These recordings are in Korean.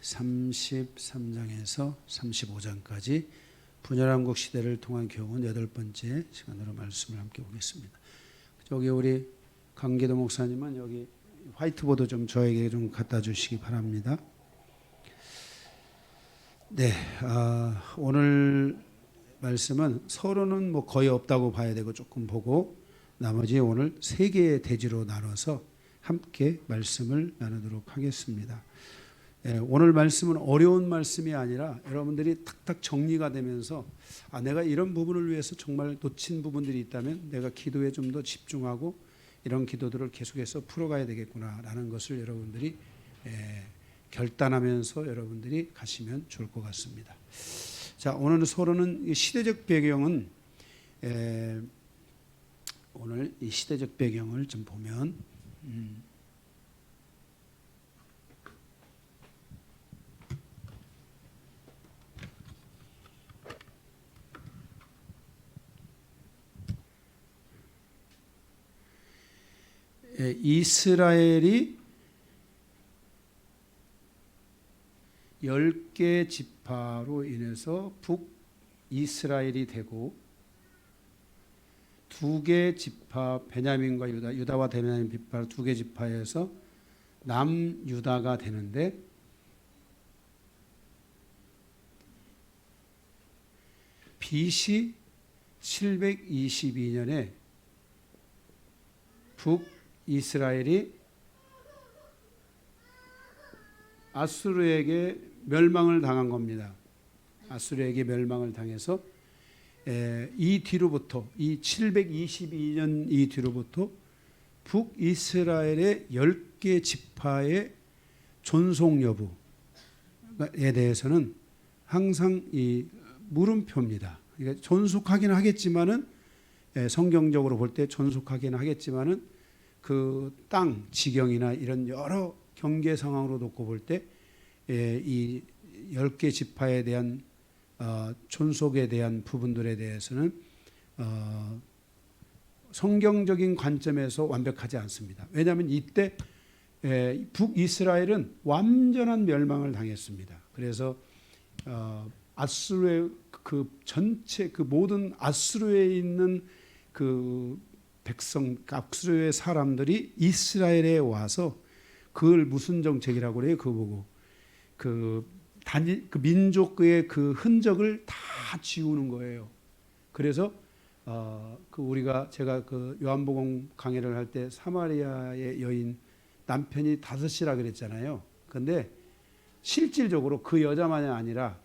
33장에서 35장까지 분열왕국 시대를 통한 교훈 8번째 시간으로 말씀을 함께 보겠습니다. 저기 우리 강기도 목사님은 여기 화이트보드 좀 저에게 좀 갖다 주시기 바랍니다. 네, 오늘 말씀은 서론은 뭐 거의 없다고 봐야 되고 조금 보고 나머지 오늘 3개의 대지로 나눠서 함께 말씀을 나누도록 하겠습니다. 오늘 말씀은 어려운 말씀이 아니라 여러분들이 탁탁 정리가 되면서 내가 이런 부분을 위해서 정말 놓친 부분들이 있다면 내가 기도에 좀 더 집중하고 이런 기도들을 계속해서 풀어가야 되겠구나라는 것을 여러분들이 결단하면서 여러분들이 가시면 좋을 것 같습니다. 자, 오늘 서론은 시대적 배경은 오늘 이 시대적 배경을 좀 보면 이스라엘이 10개 지파로 인해서 북이스라엘이 되고 2개 지파 베냐민과 유다와 베냐민 지파 2개 지파에서 남유다가 되는데 BC 722년에 북이스라엘이 아수르에게 멸망을 당한 겁니다. 아수르에게 멸망을 당해서 이 뒤로부터 이 722년 이 뒤로부터 북이스라엘의 10개 지파의 존속 여부에 대해서는 항상 이 물음표입니다. 그러니까 존속하긴 하겠지만은 성경적으로 볼 때 존속하긴 하겠지만은 그 땅 지경이나 이런 여러 경계 상황으로 놓고 볼 때 이 10개 지파에 대한 존속에 대한 부분들에 대해서는 성경적인 관점에서 완벽하지 않습니다. 왜냐하면 이때 북이스라엘은 완전한 멸망을 당했습니다. 그래서 아수르의 그 전체 그 모든 아수르에 있는 그 백성, 아수르의 사람들이 이스라엘에 와서 그걸 무슨 정책이라고 그래요? 그거 보고 그 민족의 그 흔적을 다 지우는 거예요. 그래서 제가 그 요한복음 강해를 할 때 사마리아의 여인 남편이 5이라 그랬잖아요. 근데 실질적으로 그 여자만이 아니라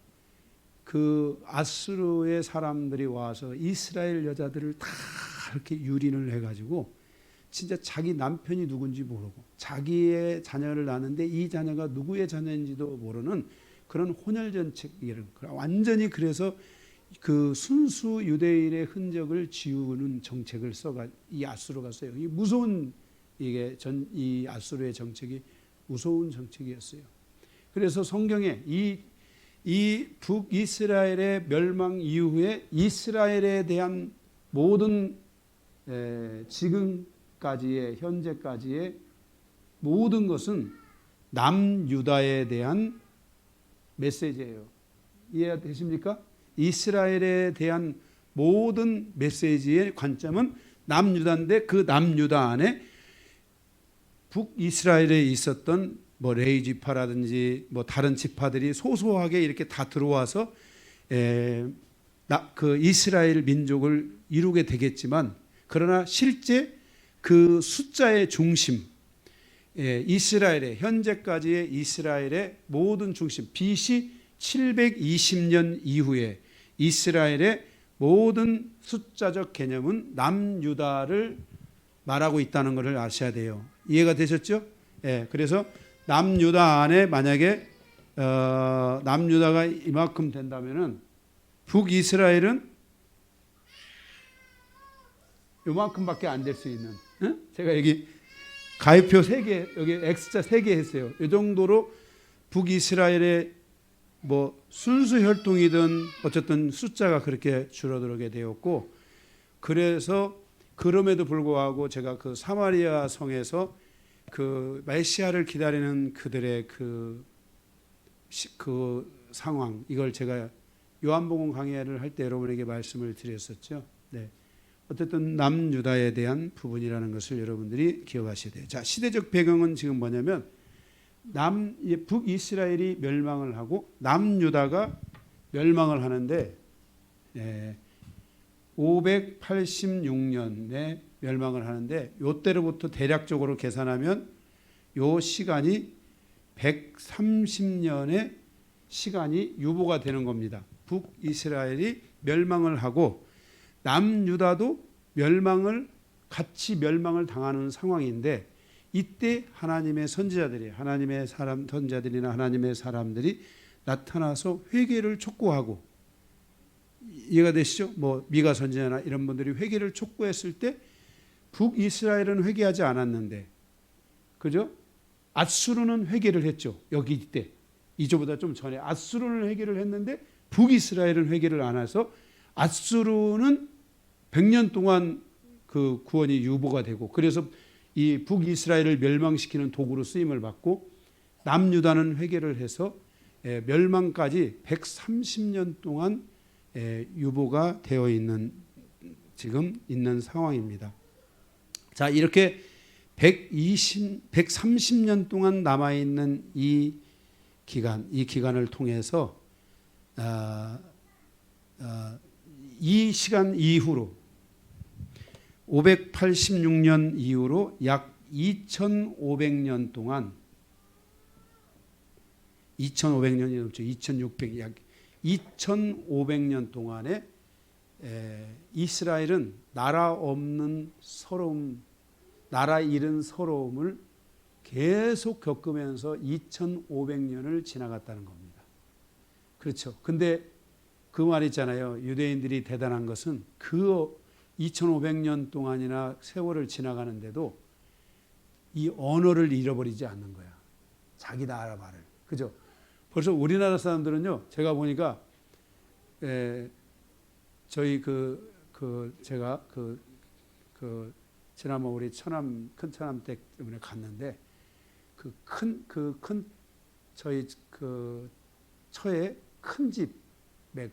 그 아수르의 사람들이 와서 이스라엘 여자들을 다 이렇게 유린을 해가지고 진짜 자기 남편이 누군지 모르고 자기의 자녀를 낳는데 이 자녀가 누구의 자녀인지도 모르는 그런 혼혈 정책이라는 완전히 그래서 그 순수 유대인의 흔적을 지우는 정책을 이 아수르가 써요. 이 무서운 이 아수르의 정책이 무서운 정책이었어요. 그래서 성경에 이 북이스라엘의 멸망 이후에 이스라엘에 대한 모든 지금까지의 현재까지의 모든 것은 남유다에 대한 메시지예요. 이해가 되십니까? 이스라엘에 대한 모든 메시지의 관점은 남유다인데 그 남유다 안에 북이스라엘에 있었던 뭐 레위 지파라든지 뭐 다른 지파들이 소소하게 이렇게 다 들어와서 그 이스라엘 민족을 이루게 되겠지만 그러나 실제 그 숫자의 중심 이스라엘의 현재까지의 이스라엘의 모든 중심 BC 720년 이후에 이스라엘의 모든 숫자적 개념은 남유다를 말하고 있다는 것을 아셔야 돼요. 이해가 되셨죠? 그래서 남유다 안에 만약에 남유다가 이만큼 된다면은 북이스라엘은 요만큼밖에 안 될 수 있는 제가 여기 가위표 3개 여기 X자 3개 했어요. 이 정도로 북이스라엘의 뭐 순수 혈통이든 어쨌든 숫자가 그렇게 줄어들게 되었고 그래서 그럼에도 불구하고 제가 그 사마리아 성에서 그 메시아를 기다리는 그들의 그 그 상황, 이걸 제가 요한복음 강해를 할 때 여러분에게 말씀을 드렸었죠. 네. 어쨌든 남유다에 대한 부분이라는 것을 여러분들이 기억하셔야 돼요. 자, 시대적 배경은 지금 뭐냐면 북이스라엘이 멸망을 하고 남유다가 멸망을 하는데 586년에 멸망을 하는데 요때로부터 대략적으로 계산하면 요 시간이 130년의 시간이 유보가 되는 겁니다. 북이스라엘이 멸망을 하고 남유다도 같이 멸망을 당하는 상황인데 이때 하나님의 선지자들이 선지자들이나 하나님의 사람들이 나타나서 회개를 촉구하고, 이해가 되시죠? 뭐 미가 선지자나 이런 분들이 회개를 촉구했을 때 북이스라엘은 회개하지 않았는데, 그죠? 앗수르는 회개를 했죠. 여기 이때 이조보다 좀 전에 앗수르는 회개를 했는데 북이스라엘은 회개를 안 해서 앗수르는 100년 동안 그 구원이 유보가 되고, 그래서 이 북이스라엘을 멸망시키는 도구로 쓰임을 받고, 남유다는 회개를 해서 멸망까지 130년 동안 유보가 되어 있는 지금 있는 상황입니다. 자, 이렇게 130년 동안 남아 있는 이 기간을 통해서 이 시간 이후로 586년 이후로 약 2500년 동안 2500년이 넘죠. 2600, 약 2500년 동안에 이스라엘은 나라 없는 서러움, 나라 잃은 서러움을 계속 겪으면서 2500년을 지나갔다는 겁니다. 그렇죠. 근데 그 말 있잖아요. 유대인들이 대단한 것은 그 2500년 동안이나 세월을 지나가는데도 이 언어를 잃어버리지 않는 거야. 자기 나라 말을. 그죠? 벌써 우리나라 사람들은요, 제가 보니까 저희 제가 지난번 우리 큰 천암 때문에 갔는데 큰 저희 처에 큰 집에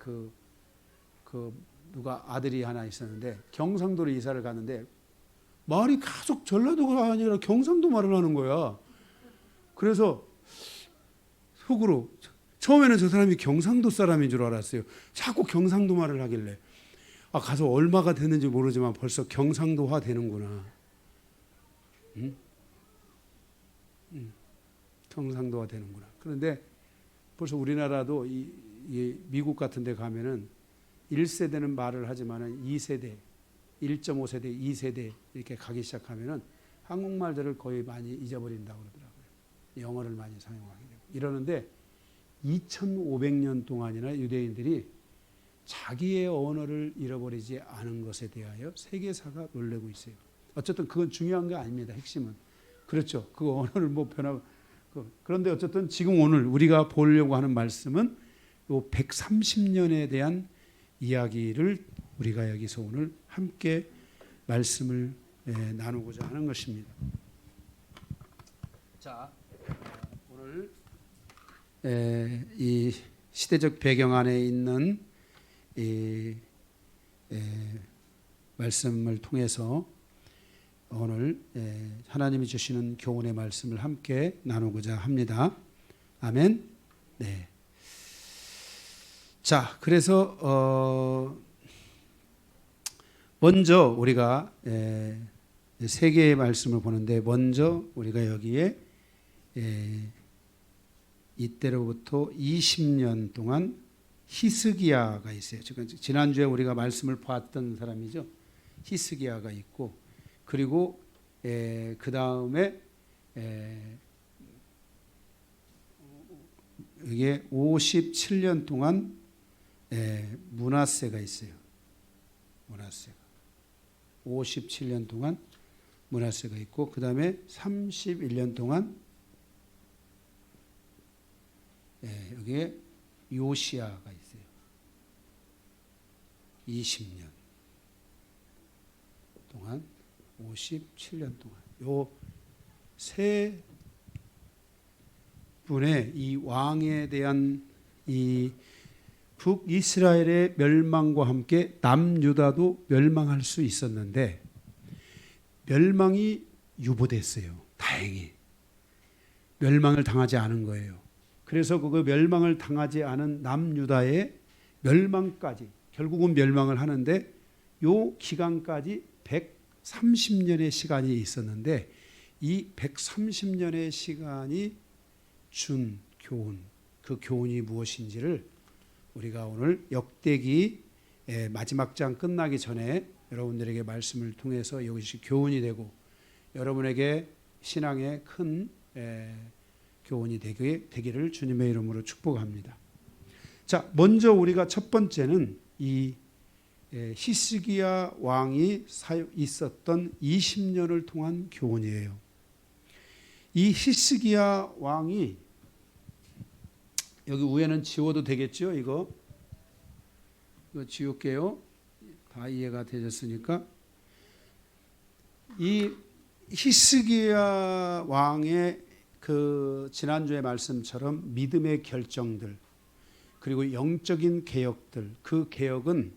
누가 아들이 하나 있었는데 경상도로 이사를 갔는데 말이 계속 전라도가 아니라 경상도 말을 하는 거야. 그래서 속으로 처음에는 저 사람이 경상도 사람인 줄 알았어요. 자꾸 경상도 말을 하길래 가서 얼마가 됐는지 모르지만 벌써 경상도화 되는구나. 응? 경상도화 되는구나. 그런데 벌써 우리나라도 이 미국 같은 데 가면은 1세대는 말을 하지만은 2세대, 1.5세대, 2세대 이렇게 가기 시작하면은 한국말들을 거의 많이 잊어버린다고 그러더라고요. 영어를 많이 사용하게 되고. 이러는데 2500년 동안이나 유대인들이 자기의 언어를 잃어버리지 않은 것에 대하여 세계사가 놀라고 있어요. 어쨌든 그건 중요한 게 아닙니다. 핵심은. 그렇죠. 그 언어를 그런데 어쨌든 지금 오늘 우리가 보려고 하는 말씀은 요 130년에 대한 이야기를 우리가 여기서 오늘 함께 말씀을 나누고자 하는 것입니다. 자, 오늘 이 시대적 배경 안에 있는 이 말씀을 통해서 오늘 하나님이 주시는 교훈의 말씀을 함께 나누고자 합니다. 아멘. 네. 자, 그래서 먼저 우리가 세 개의 말씀을 보는데, 먼저 우리가 여기에 이때로부터 20년 동안 히스기야가 있어요. 지난주에 우리가 말씀을 봤던 사람이죠. 히스기야가 있고, 그리고 그 다음에 이게 57년 동안 므낫세가 있어요. 므낫세가 57년 동안 므낫세가 있고, 그 다음에 31년 동안 여기에 요시야가 있어요. 20년 동안, 57년 동안 요 세 분의 이 왕에 대한 이 북이스라엘의 멸망과 함께 남유다도 멸망할 수 있었는데 멸망이 유보됐어요. 다행히 멸망을 당하지 않은 거예요. 그래서 그 멸망을 당하지 않은 남유다의 멸망까지 결국은 멸망을 하는데 요 기간까지 130년의 시간이 있었는데 이 130년의 시간이 준 교훈, 그 교훈이 무엇인지를 우리가 오늘 역대기 마지막 장 끝나기 전에 여러분들에게 말씀을 통해서 이것이 교훈이 되고 여러분에게 신앙의 큰 교훈이 되기를 주님의 이름으로 축복합니다. 자, 먼저 우리가 첫 번째는 이 히스기야 왕이 있었던 20년을 통한 교훈이에요. 이 히스기야 왕이 여기 위에는 지워도 되겠죠? 이거 지울게요. 다 이해가 되셨으니까. 이 히스기야 왕의 그 지난주의 말씀처럼 믿음의 결정들 그리고 영적인 개혁들, 그 개혁은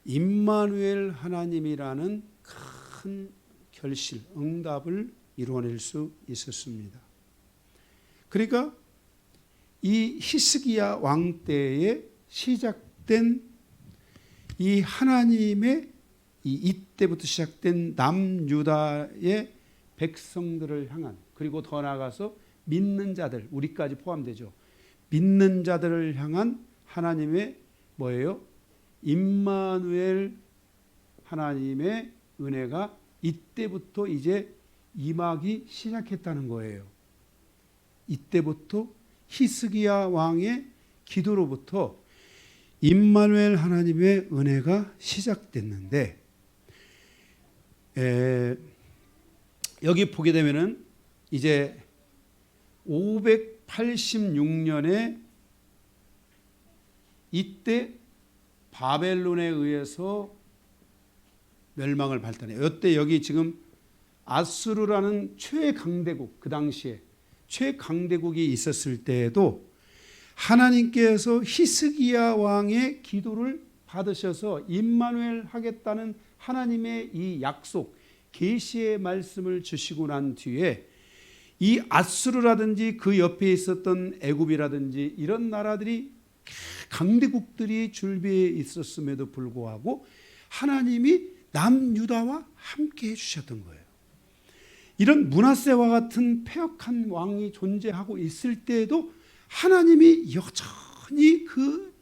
임마누엘 하나님이라는 큰 결실, 응답을 이루어낼 수 있었습니다. 그러니까 이 히스기야 왕 때에 시작된 이 하나님의 이때부터 시작된 남유다의 백성들을 향한, 그리고 더 나아가서 믿는 자들, 우리까지 포함되죠. 믿는 자들을 향한 하나님의 뭐예요? 임마누엘 하나님의 은혜가 이때부터 이제 임하기 시작했다는 거예요. 이때부터 히스기야 왕의 기도로부터 임마누엘 하나님의 은혜가 시작됐는데, 여기 보게 되면은 이제 586년에 이때 바벨론에 의해서 멸망을 발단해요. 이때 여기 지금 아수르라는 최강대국, 그 당시에 최강대국이 있었을 때에도 하나님께서 히스기야 왕의 기도를 받으셔서 임마누엘 하겠다는 하나님의 이 약속, 계시의 말씀을 주시고 난 뒤에 이 아수르라든지 그 옆에 있었던 애굽이라든지 이런 나라들이 강대국들이 줄비에 있었음에도 불구하고 하나님이 남유다와 함께 해주셨던 거예요. 이런 므낫세와 같은 패역한 왕이 존재하고 있을 때에도 하나님이 여전히 그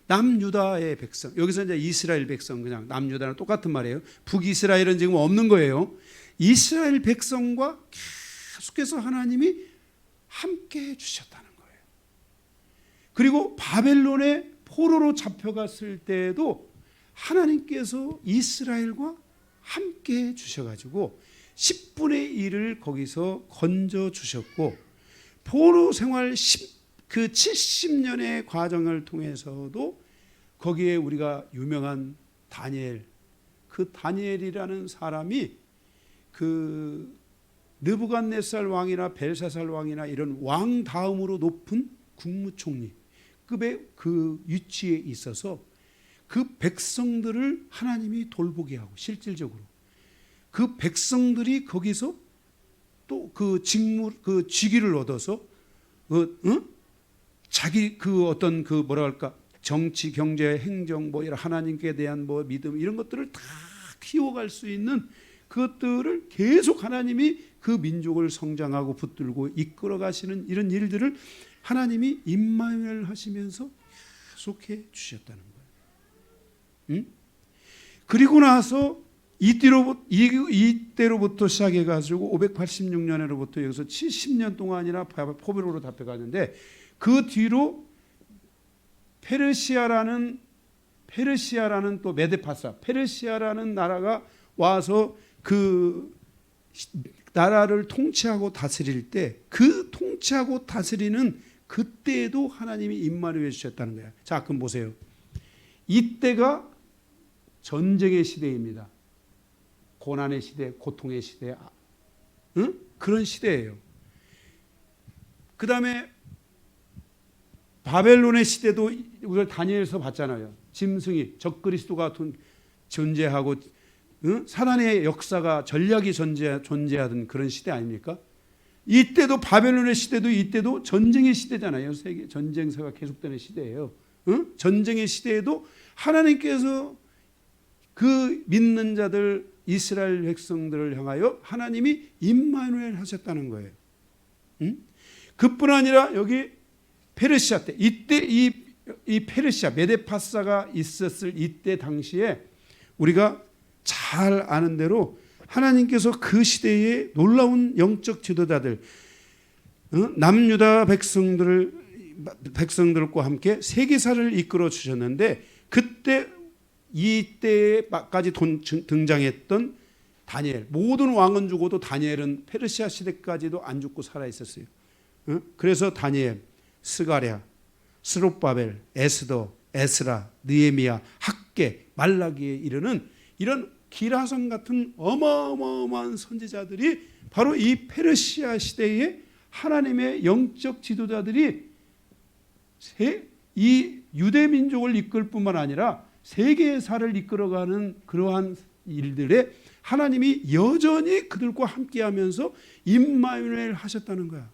남유다의 백성, 여기서 이제 이스라엘 백성, 그냥 남유다랑 똑같은 말이에요. 북이스라엘은 지금 없는 거예요. 이스라엘 백성과 계속해서 하나님이 함께 해주셨다는 거예요. 그리고 바벨론의 포로로 잡혀갔을 때에도 하나님께서 이스라엘과 함께 해주셔가지고 10분의 1을 거기서 건져주셨고, 포로 생활 그 70년의 과정을 통해서도 거기에 우리가 유명한 다니엘, 그 다니엘이라는 사람이 그 느부갓네살 왕이나 벨사살 왕이나 이런 왕 다음으로 높은 국무총리급의 그 위치에 있어서 그 백성들을 하나님이 돌보게 하고, 실질적으로 그 백성들이 거기서 또 그 그 직위를 얻어서 자기 그 어떤 그 뭐라 할까, 정치, 경제, 행정, 뭐 이런 하나님께 대한 뭐 믿음, 이런 것들을 다 키워갈 수 있는 그것들을 계속 하나님이 그 민족을 성장하고 붙들고 이끌어 가시는 이런 일들을 하나님이 임마누엘 하시면서 계속해 주셨다는 거예요. 그리고 나서 이때로부터 시작해가지고 586년으로부터 여기서 70년 동안이나 포로로 잡혀가는데, 그 뒤로 페르시아라는 또 메데파사, 페르시아라는 나라가 와서 그 나라를 통치하고 다스릴 때, 그 통치하고 다스리는 그때에도 하나님이 임마누엘 주셨다는 거야. 자, 그럼 보세요. 이때가 전쟁의 시대입니다. 고난의 시대, 고통의 시대, 그런 시대예요. 그 다음에 바벨론의 시대도 우리가 다니엘서 봤잖아요. 짐승이 적그리스도가 존재하고 사단의 역사가 전략이 존재하던 그런 시대 아닙니까? 이때도 바벨론의 시대도 이때도 전쟁의 시대잖아요. 세계 전쟁사가 계속되는 시대예요. 전쟁의 시대에도 하나님께서 그 믿는 자들 이스라엘 백성들을 향하여 하나님이 임마누엘 하셨다는 거예요. 그뿐 아니라 여기 페르시아 때 이때 이 페르시아 메데파사가 있었을 이때 당시에 우리가 잘 아는 대로 하나님께서 그 시대에 놀라운 영적 지도자들 남유다 백성들과 함께 세계사를 이끌어 주셨는데 그때 이때까지 등장했던 다니엘, 모든 왕은 죽어도 다니엘은 페르시아 시대까지도 안 죽고 살아 있었어요. 그래서 다니엘, 스가랴, 스룹바벨, 에스더, 에스라, 느헤미야, 학개, 말라기에 이르는 이런 기라성 같은 어마어마한 선지자들이 바로 이 페르시아 시대에 하나님의 영적 지도자들이 이 유대 민족을 이끌 뿐만 아니라 세계사를 이끌어가는 그러한 일들에 하나님이 여전히 그들과 함께하면서 임마누엘 하셨다는 거야.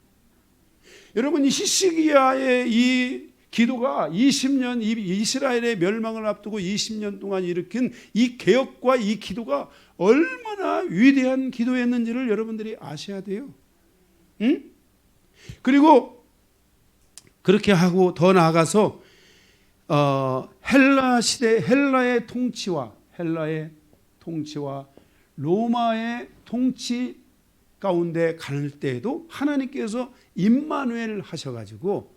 여러분, 이 히스기야의 이 기도가 20년 이스라엘의 멸망을 앞두고 20년 동안 일으킨 이 개혁과 이 기도가 얼마나 위대한 기도였는지를 여러분들이 아셔야 돼요. 그리고 그렇게 하고 더 나아가서 헬라 시대 헬라의 통치와 로마의 통치 가운데 갈 때에도 하나님께서 임마누엘 하셔가지고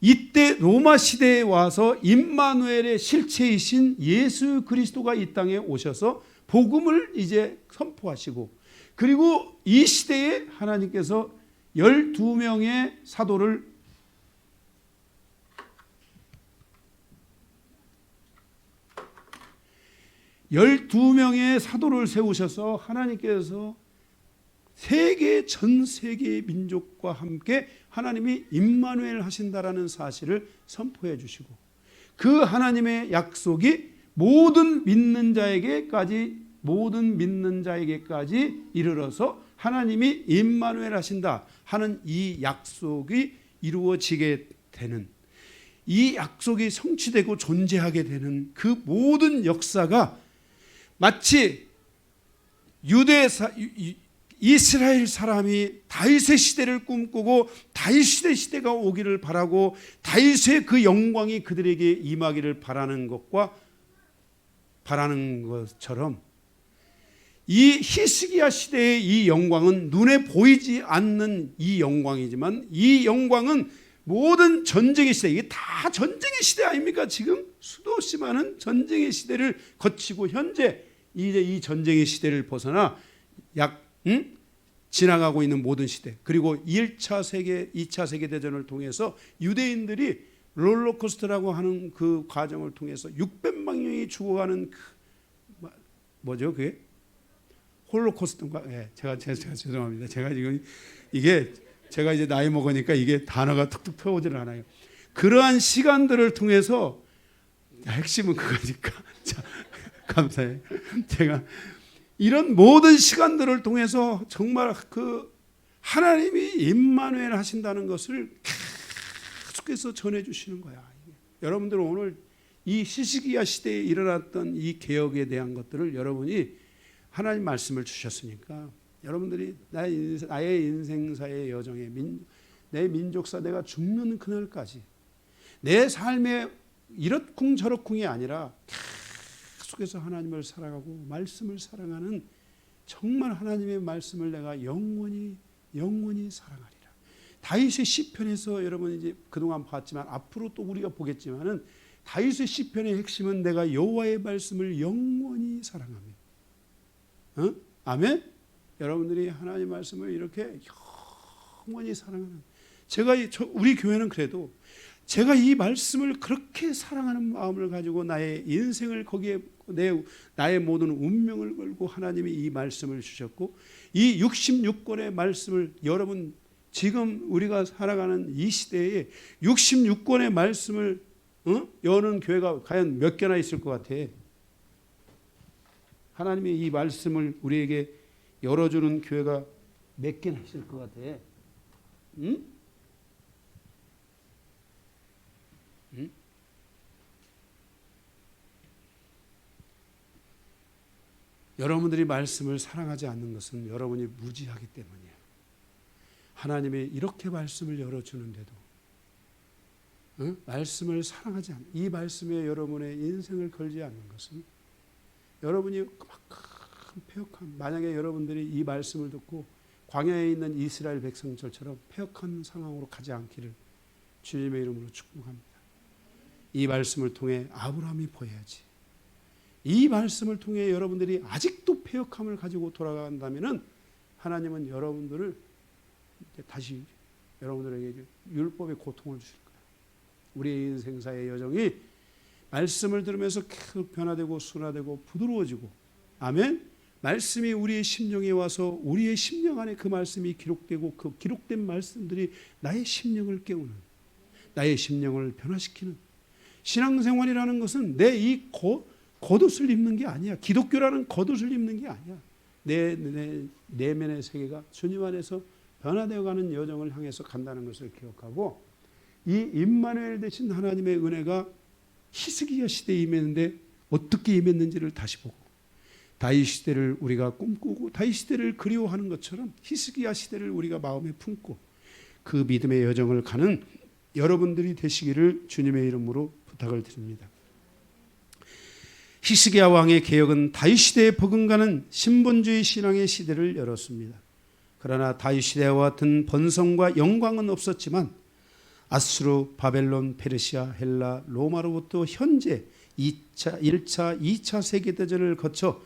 이때 로마 시대에 와서 임마누엘의 실체이신 예수 그리스도가 이 땅에 오셔서 복음을 이제 선포하시고 그리고 이 시대에 하나님께서 12명의 사도를 세우셔서 하나님께서 전 세계 민족과 함께 하나님이 임마누엘 하신다라는 사실을 선포해 주시고 그 하나님의 약속이 모든 믿는 자에게까지 이르러서 하나님이 임마누엘 하신다 하는 이 약속이 이루어지게 되는 이 약속이 성취되고 존재하게 되는 그 모든 역사가 마치 이스라엘 사람이 다윗의 시대를 꿈꾸고 다윗의 시대가 오기를 바라고 다윗의 그 영광이 그들에게 임하기를 바라는 것처럼 이 히스기야 시대의 이 영광은 눈에 보이지 않는 이 영광이지만 이 영광은 모든 전쟁의 시대, 이게 다 전쟁의 시대 아닙니까? 지금 수도 없이 많은 전쟁의 시대를 거치고 현재 이제 이 전쟁의 시대를 벗어나 지나가고 있는 모든 시대, 그리고 2차 세계대전을 통해서 유대인들이 롤러코스터라고 하는 그 과정을 통해서 600만 명이 죽어가는 뭐죠 그게? 홀로코스트인가? 예, 제가 죄송합니다. 제가 지금 제가 이제 나이 먹으니까 이게 단어가 툭툭 터오질 않아요. 그러한 시간들을 통해서 핵심은 그거니까. 자, 감사해요. 제가 이런 모든 시간들을 통해서 정말 그 하나님이 임마누엘 하신다는 것을 계속해서 전해주시는 거야. 여러분들은 오늘 이 히스기야 시대에 일어났던 이 개혁에 대한 것들을 여러분이 하나님 말씀을 주셨으니까 여러분들이 나의 인생사의 여정에 내 민족사 내가 죽는 그날까지 내 삶의 이렇쿵 저렇쿵이 아니라 계속해서 하나님을 사랑하고 말씀을 사랑하는 정말 하나님의 말씀을 내가 영원히 사랑하리라. 다윗의 시편에서 여러분 이제 그동안 봤지만 앞으로 또 우리가 보겠지만은 다윗의 시편의 핵심은 내가 여호와의 말씀을 영원히 사랑합니다. 아멘. 여러분들이 하나님 말씀을 이렇게 영원히 사랑하는 우리 교회는 그래도 제가 이 말씀을 그렇게 사랑하는 마음을 가지고 나의 인생을 거기에 나의 모든 운명을 걸고 하나님이 이 말씀을 주셨고 이 66권의 말씀을 여러분 지금 우리가 살아가는 이 시대에 66권의 말씀을 여는 교회가 과연 몇 개나 있을 것 같아? 하나님의 이 말씀을 우리에게 열어주는 교회가 몇 개나 있을 것 같아? 응? 응? 여러분들이 말씀을 사랑하지 않는 것은 여러분이 무지하기 때문이에요. 하나님이 이렇게 말씀을 열어주는데도 말씀을 사랑하지 않는, 이 말씀에 여러분의 인생을 걸지 않는 것은 여러분이 그만큼 패역한, 만약에 여러분들이 이 말씀을 듣고 광야에 있는 이스라엘 백성들처럼 패역한 상황으로 가지 않기를 주님의 이름으로 축복합니다. 이 말씀을 통해 아브라함이 보여야지. 이 말씀을 통해 여러분들이 아직도 패역함을 가지고 돌아간다면 하나님은 여러분들을 다시 여러분들에게 율법의 고통을 주실 거예요. 우리의 인생사의 여정이 말씀을 들으면서 계속 변화되고 순화되고 부드러워지고, 아멘. 말씀이 우리의 심령에 와서 우리의 심령 안에 그 말씀이 기록되고 그 기록된 말씀들이 나의 심령을 깨우는, 나의 심령을 변화시키는 신앙생활이라는 것은 내 이 겉옷을 입는 게 아니야. 기독교라는 겉옷을 입는 게 아니야. 내 내면의 세계가 주님 안에서 변화되어가는 여정을 향해서 간다는 것을 기억하고, 이 임마누엘 되신 하나님의 은혜가 히스기야 시대에 임했는데 어떻게 임했는지를 다시 보고, 다윗 시대를 우리가 꿈꾸고 다윗 시대를 그리워하는 것처럼 히스기야 시대를 우리가 마음에 품고 그 믿음의 여정을 가는 여러분들이 되시기를 주님의 이름으로 부탁을 드립니다. 히스기야 왕의 개혁은 다윗 시대에 버금가는 신본주의 신앙의 시대를 열었습니다. 그러나 다윗 시대와 같은 번성과 영광은 없었지만 아수르, 바벨론, 페르시아, 헬라, 로마로부터 현재 1차, 2차 세계대전을 거쳐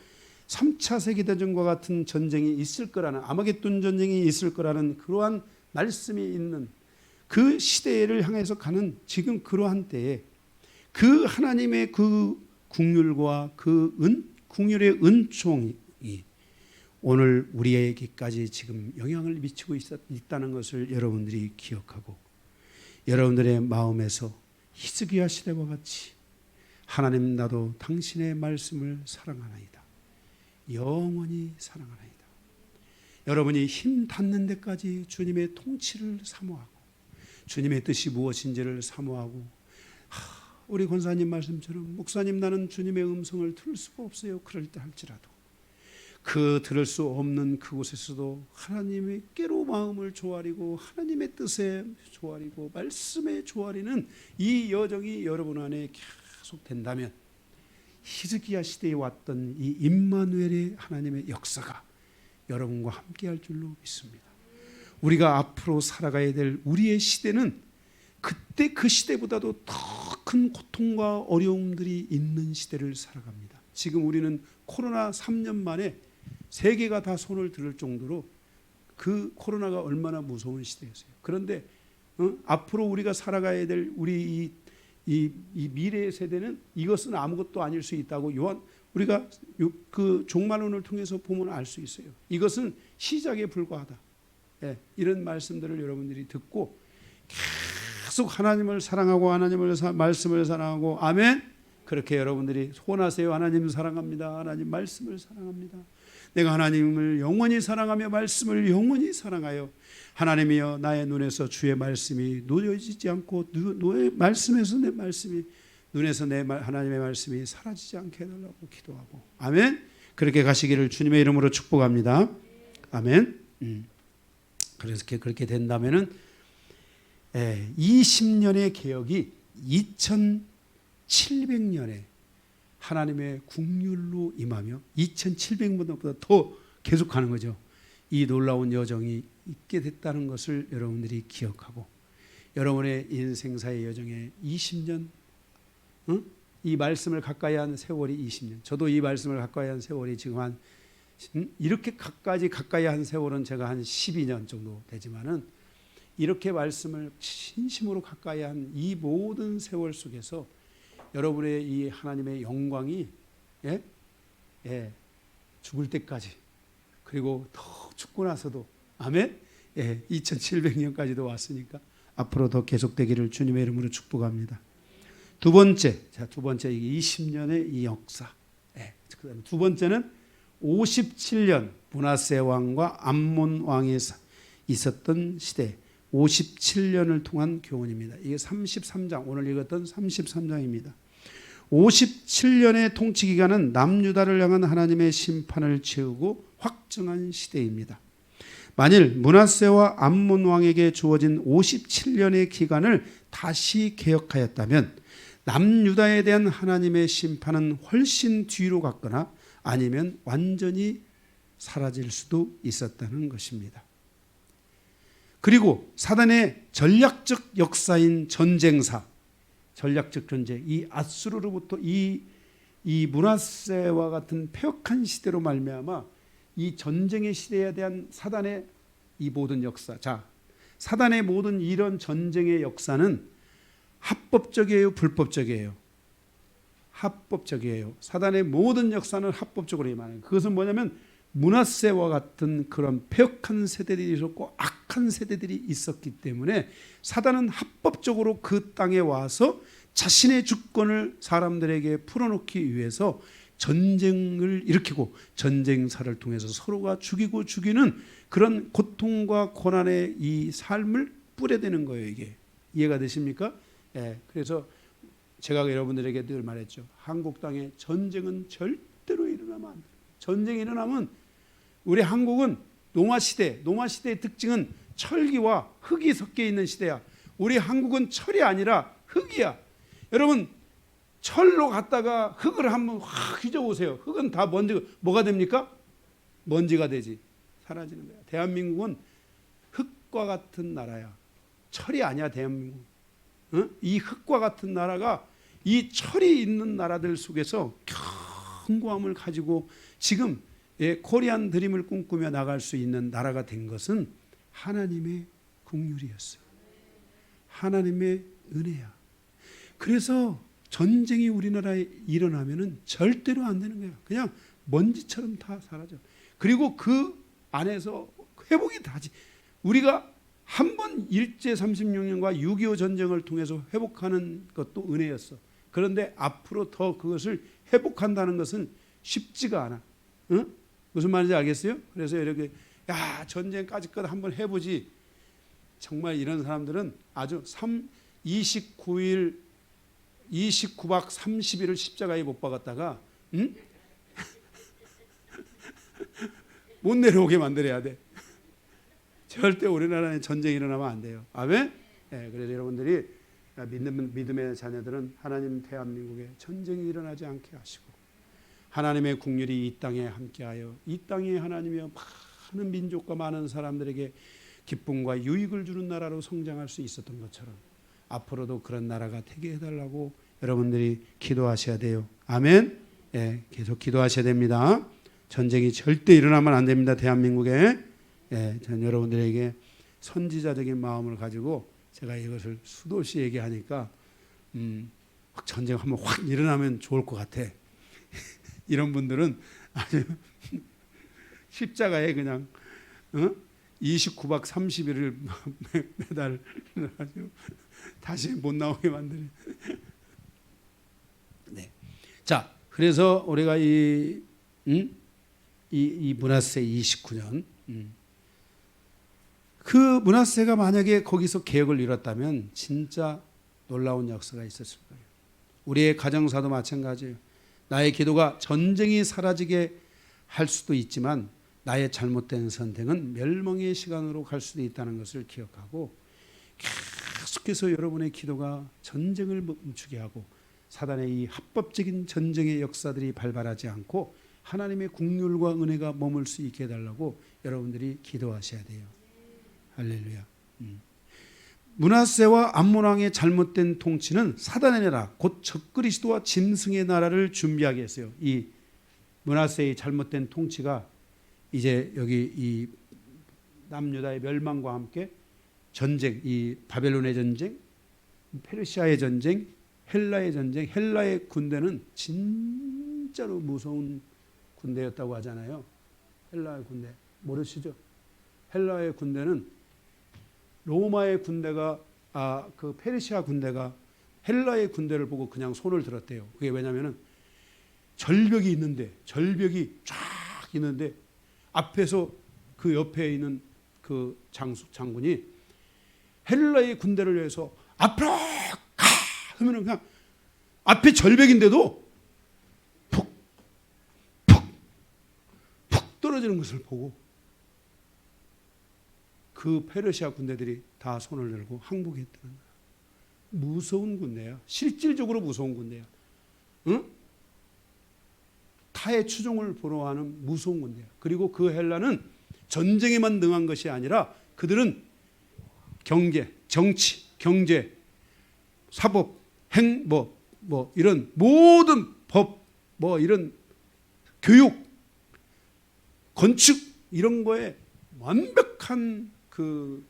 3차 세계대전과 같은 전쟁이 있을 거라는, 아마겟돈 전쟁이 있을 거라는 그러한 말씀이 있는 그 시대를 향해서 가는 지금 그러한 때에 그 하나님의 그 국률과 그 국률의 은총이 오늘 우리에게까지 지금 영향을 미치고 있다는 것을 여러분들이 기억하고, 여러분들의 마음에서 히스기야 시대와 같이 하나님, 나도 당신의 말씀을 사랑하나이다, 영원히 사랑하나이다. 여러분이 힘 닿는 데까지 주님의 통치를 사모하고 주님의 뜻이 무엇인지를 사모하고, 우리 권사님 말씀처럼 목사님 나는 주님의 음성을 들을 수가 없어요. 그럴 때 할지라도 그 들을 수 없는 그곳에서도 하나님께로 마음을 조아리고 하나님의 뜻에 조아리고 말씀에 조아리는 이 여정이 여러분 안에 계속 된다면 히스기야 시대에 왔던 이 임마누엘의 하나님의 역사가 여러분과 함께할 줄로 믿습니다. 우리가 앞으로 살아가야 될 우리의 시대는 그때 그 시대보다도 더 큰 고통과 어려움들이 있는 시대를 살아갑니다. 지금 우리는 코로나 3년 만에 세계가 다 손을 들을 정도로 그 코로나가 얼마나 무서운 시대였어요. 그런데 앞으로 우리가 살아가야 될 우리 이 미래의 세대는 이것은 아무것도 아닐 수 있다고 우리가 그 종말론을 통해서 보면 알 수 있어요. 이것은 시작에 불과하다. 예, 이런 말씀들을 여러분들이 듣고 계속 하나님을 사랑하고 하나님을 말씀을 사랑하고, 아멘. 그렇게 여러분들이 소원하세요. 하나님 사랑합니다. 하나님 말씀을 사랑합니다. 내가 하나님을 영원히 사랑하며 말씀을 영원히 사랑하여 하나님이여 나의 눈에서 주의 말씀이 놓여지지 않고 너의 말씀에서 내 말씀이 눈에서 하나님의 말씀이 사라지지 않게 해달라고 기도하고, 아멘. 그렇게 가시기를 주님의 이름으로 축복합니다. 아멘. 그래서 그렇게 된다면은 20년의 개혁이 2700년에 하나님의 국률로 임하며 2700년보다 더 계속하는 거죠. 이 놀라운 여정이 있게 됐다는 것을 여러분들이 기억하고, 여러분의 인생사의 여정에 20년, 이 말씀을 가까이 한 세월이 20년. 저도 이 말씀을 가까이 한 세월이 지금 한 이렇게 가까이 한 세월은 제가 한 12년 정도 되지만은, 이렇게 말씀을 진심으로 가까이 한 이 모든 세월 속에서 여러분의 이 하나님의 영광이 죽을 때까지, 그리고 더 죽고 나서도, 아멘, 2700년까지도 왔으니까 앞으로 더 계속되기를 주님의 이름으로 축복합니다. 두 번째, 두 번째 20년의 이 역사. 그다음에 두 번째는 57년 므낫세 왕과 암몬 왕이 있었던 시대, 57년을 통한 교훈입니다. 이게 33장, 오늘 읽었던 33장입니다. 57년의 통치 기간은 남유다를 향한 하나님의 심판을 채우고 확증한 시대입니다. 만일 므낫세와 암몬 왕에게 주어진 57년의 기간을 다시 개혁하였다면 남유다에 대한 하나님의 심판은 훨씬 뒤로 갔거나 아니면 완전히 사라질 수도 있었다는 것입니다. 그리고 사단의 전략적 역사인 전쟁사, 전략적 전쟁, 이 아수르로부터 이 므낫세와 같은 패역한 시대로 말미암아 이 전쟁의 시대에 대한 사단의 이 모든 역사, 사단의 모든 이런 전쟁의 역사는 합법적이에요, 불법적이에요? 합법적이에요. 사단의 모든 역사는 합법적으로 임하는. 그것은 뭐냐면 므낫세와 같은 그런 패역한 세대들이 있었고 악한 세대들이 있었기 때문에 사단은 합법적으로 그 땅에 와서 자신의 주권을 사람들에게 풀어놓기 위해서 전쟁을 일으키고 전쟁사를 통해서 서로가 죽이고 죽이는 그런 고통과 고난의 이 삶을 뿌려대는 거예요. 이게 이해가 되십니까? 그래서 제가 여러분들에게 늘 말했죠. 한국 땅에 전쟁은 절대로 일어나면 안 돼요. 전쟁이 일어나면 우리 한국은 노마시대의 특징은 철기와 흙이 섞여 있는 시대야. 우리 한국은 철이 아니라 흙이야. 여러분 철로 갔다가 흙을 한번 확 휘저으세요. 흙은 다 뭐가 됩니까? 먼지가 되지. 사라지는 거야. 대한민국은 흙과 같은 나라야. 철이 아니야 대한민국. 이 흙과 같은 나라가 이 철이 있는 나라들 속에서 견고함을 가지고 지금 코리안 드림을 꿈꾸며 나갈 수 있는 나라가 된 것은 하나님의 긍휼이었어요. 하나님의 은혜야. 그래서 전쟁이 우리나라에 일어나면은 절대로 안 되는 거예요. 그냥 먼지처럼 다 사라져. 그리고 그 안에서 회복이 다지. 우리가 한 번 일제 36년과 6.25 전쟁을 통해서 회복하는 것도 은혜였어. 그런데 앞으로 더 그것을 회복한다는 것은 쉽지가 않아. 무슨 말인지 알겠어요? 그래서 이렇게 전쟁까지 것 한번 해보지. 정말 이런 사람들은 아주 29박 30일을 십자가에 못 박았다가 못 내려오게 만들어야 돼. 절대 우리나라에 전쟁이 일어나면 안 돼요. 아멘? 그래서 여러분들이 믿음의 자녀들은 하나님 대한민국에 전쟁이 일어나지 않게 하시고 하나님의 긍휼이 이 땅에 함께하여 이 땅에 하나님의 많은 민족과 많은 사람들에게 기쁨과 유익을 주는 나라로 성장할 수 있었던 것처럼 앞으로도 그런 나라가 되게 해달라고 여러분들이 기도하셔야 돼요. 아멘? 계속 기도하셔야 됩니다. 전쟁이 절대 일어나면 안 됩니다. 대한민국에. 전 여러분들에게 선지자적인 마음을 가지고 제가 이것을 수도시 얘기하니까 전쟁 한번 확 일어나면 좋을 것 같아. 이런 분들은 아주 십자가에 그냥 29박 30일을 매달려가지고 다시 못 나오게 만드는. 네. 자, 그래서 우리가 이 므낫세 29년 그 므낫세가 만약에 거기서 개혁을 이뤘다면 진짜 놀라운 역사가 있었을 거예요. 우리의 가정사도 마찬가지예요. 나의 기도가 전쟁이 사라지게 할 수도 있지만 나의 잘못된 선택은 멸망의 시간으로 갈 수도 있다는 것을 기억하고 계속해서 여러분의 기도가 전쟁을 멈추게 하고 사단의 이 합법적인 전쟁의 역사들이 발발하지 않고 하나님의 긍휼과 은혜가 머물 수 있게 해달라고 여러분들이 기도하셔야 돼요. 할렐루야. 므낫세와 암몬 왕의 잘못된 통치는 사단의 나라 곧 적그리스도와 짐승의 나라를 준비하게 했어요. 이 므낫세의 잘못된 통치가 이제 여기 이 남유다의 멸망과 함께 전쟁, 이 바벨론의 전쟁, 페르시아의 전쟁, 헬라의 전쟁, 헬라의 군대는 진짜로 무서운 군대였다고 하잖아요. 헬라의 군대 모르시죠? 헬라의 군대는 로마의 군대가 그 페르시아 군대가 헬라의 군대를 보고 그냥 손을 들었대요. 그게 왜냐면은 절벽이 쫙 있는데 앞에서 그 옆에 있는 그 장군이 헬라의 군대를 위해서 앞으로 가 하면은 그냥 앞에 절벽인데도 푹 떨어지는 것을 보고 그 페르시아 군대들이 다 손을 들고 항복했다는 거야. 무서운 군대야. 실질적으로 무서운 군대야. 응? 타의 추종을 보러하는 무서운 군대야. 그리고 그 헬라는 전쟁에만 능한 것이 아니라 그들은 경제, 정치, 경제, 사법, 이런 모든 법, 이런 교육, 건축 이런 거에 완벽한 그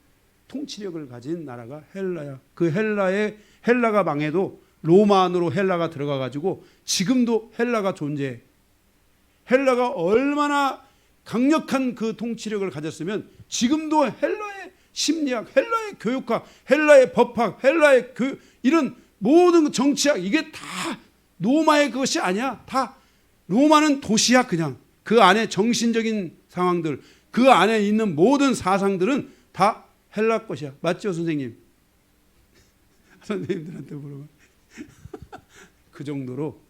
통치력을 가진 나라가 헬라야. 그 헬라가 망해도 로마 안으로 헬라가 들어가 가지고 지금도 헬라가 존재해. 헬라가 얼마나 강력한 그 통치력을 가졌으면 지금도 헬라의 심리학, 헬라의 교육학, 헬라의 법학, 헬라의 이런 모든 정치학 이게 다 로마의 그것이 아니야. 다 로마는 도시야. 그냥 그 안에 정신적인 상황들, 그 안에 있는 모든 사상들은 다 헬라 것이야. 맞죠, 선생님? 선생님들한테 물어봐. 그 정도로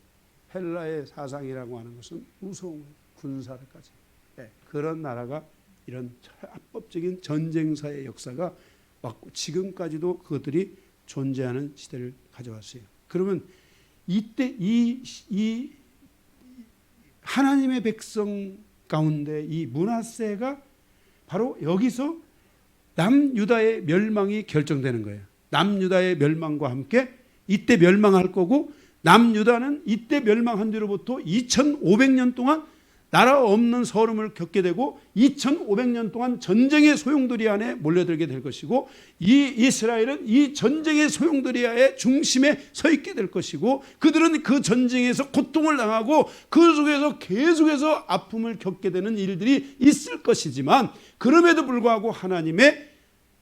헬라의 사상이라고 하는 것은 무서운 거예요. 군사력까지. 네, 그런 나라가 이런 합법적인 전쟁사의 역사가 왔고 지금까지도 그것들이 존재하는 시대를 가져왔어요. 그러면 이때 이 하나님의 백성 가운데 이 므낫세가 바로 여기서 남유다의 멸망이 결정되는 거예요. 남유다의 멸망과 함께 이때 멸망할 거고 남유다는 이때 멸망한 뒤로부터 2500년 동안 나라 없는 서름을 겪게 되고 2500년 동안 전쟁의 소용돌이 안에 몰려들게 될 것이고 이 이스라엘은 이 전쟁의 소용돌이의 중심에 서 있게 될 것이고 그들은 그 전쟁에서 고통을 당하고 그 속에서 계속해서 아픔을 겪게 되는 일들이 있을 것이지만 그럼에도 불구하고 하나님의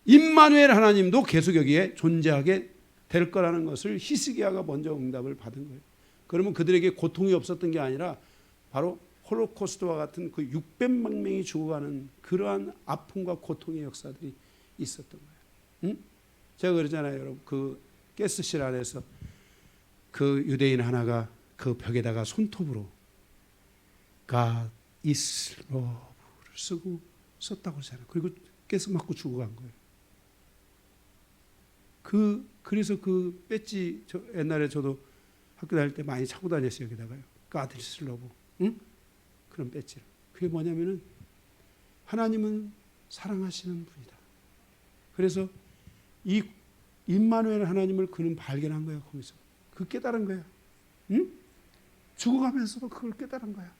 임마누엘 하나님도 계속 여기에 존재하게 될 거라는 것을 히스기야가 먼저 응답을 받은 거예요. 그러면 그들에게 고통이 없었던 게 아니라 바로 홀로코스트와 같은 그 600만 명이 죽어가는 그러한 아픔과 고통의 역사들이 있었던 거예요. 응? 제가 그러잖아요, 여러분. 그 가스실 안에서 그 유대인 하나가 그 벽에다가 손톱으로 God is love를 썼다고 하잖아요. 그리고 가스 맞고 죽어간 거예요. 그래서 그 배지 옛날에 저도 학교 다닐 때 많이 차고 다녔어요. 여기다가요. God is love. 응? 그런 배지를. 그게 뭐냐면은 하나님은 사랑하시는 분이다. 그래서 이 임마누엘 하나님을 그는 발견한 거야. 거기서 그 깨달은 거야. 응? 죽어가면서도 그걸 깨달은 거야.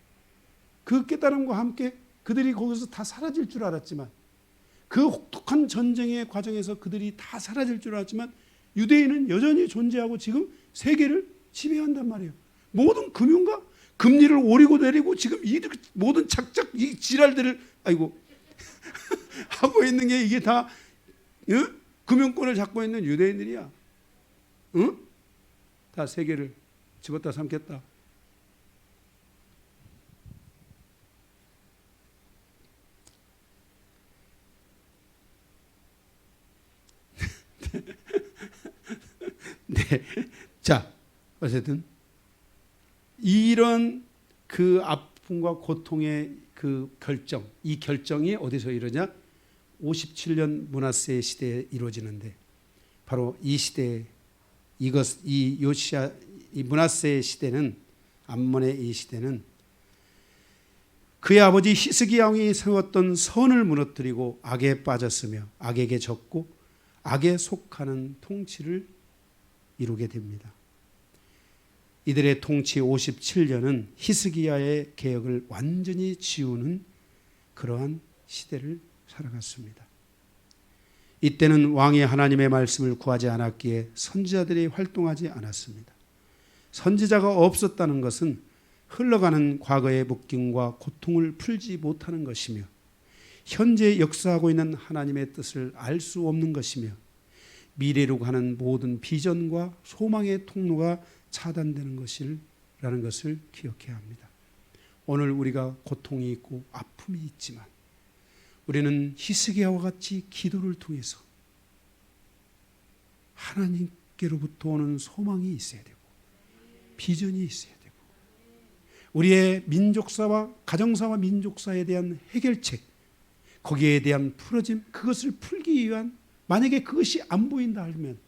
그 깨달음과 함께 그들이 거기서 다 사라질 줄 알았지만 그 혹독한 전쟁의 과정에서 그들이 다 사라질 줄 알았지만 유대인은 여전히 존재하고 지금 세계를 지배한단 말이에요. 모든 금융과 금리를 오리고 내리고 지금 이 모든 착착 이 지랄들을 하고 있는 게 이게 다 금융권을 잡고 있는 유대인들이야. 응? 다 세계를 집었다 삼켰다. 네. 자, 어쨌든 이런 그 아픔과 고통의 그 결정, 이 결정이 어디서 이루냐? 57년 므낫세 시대에 이루어지는데 바로 이 시대에 이 므낫세 시대는 암몬의 이 시대는 그의 아버지 히스기야 왕이 세웠던 선을 무너뜨리고 악에 빠졌으며 악에게 졌고 악에 속하는 통치를 이루게 됩니다. 이들의 통치 57년은 히스기야의 개혁을 완전히 지우는 그러한 시대를 살아갔습니다. 이때는 왕이 하나님의 말씀을 구하지 않았기에 선지자들이 활동하지 않았습니다. 선지자가 없었다는 것은 흘러가는 과거의 묶임과 고통을 풀지 못하는 것이며 현재 역사하고 있는 하나님의 뜻을 알 수 없는 것이며 미래로 가는 모든 비전과 소망의 통로가 차단되는 것이라는 것을 기억해야 합니다. 오늘 우리가 고통이 있고 아픔이 있지만 우리는 히스기야와 같이 기도를 통해서 하나님께로부터 오는 소망이 있어야 되고 비전이 있어야 되고 우리의 민족사와 가정사와 민족사에 대한 해결책, 거기에 대한 풀어짐, 그것을 풀기 위한, 만약에 그것이 안 보인다 하면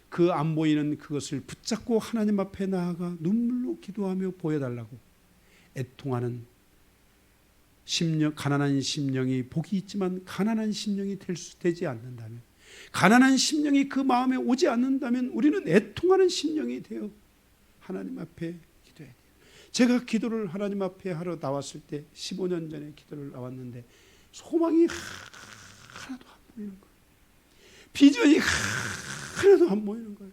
그 안 보이는 그것을 붙잡고 하나님 앞에 나아가 눈물로 기도하며 보여달라고 애통하는 심령, 가난한 심령이 복이 있지만 가난한 심령이 되지 않는다면, 가난한 심령이 그 마음에 오지 않는다면 우리는 애통하는 심령이 되어 하나님 앞에 기도해야 돼요. 제가 기도를 하나님 앞에 하러 나왔을 때 15년 전에 기도를 나왔는데 소망이 하나도 안 보이는 거예요. 비전이 하나도 안 보이는 거예요.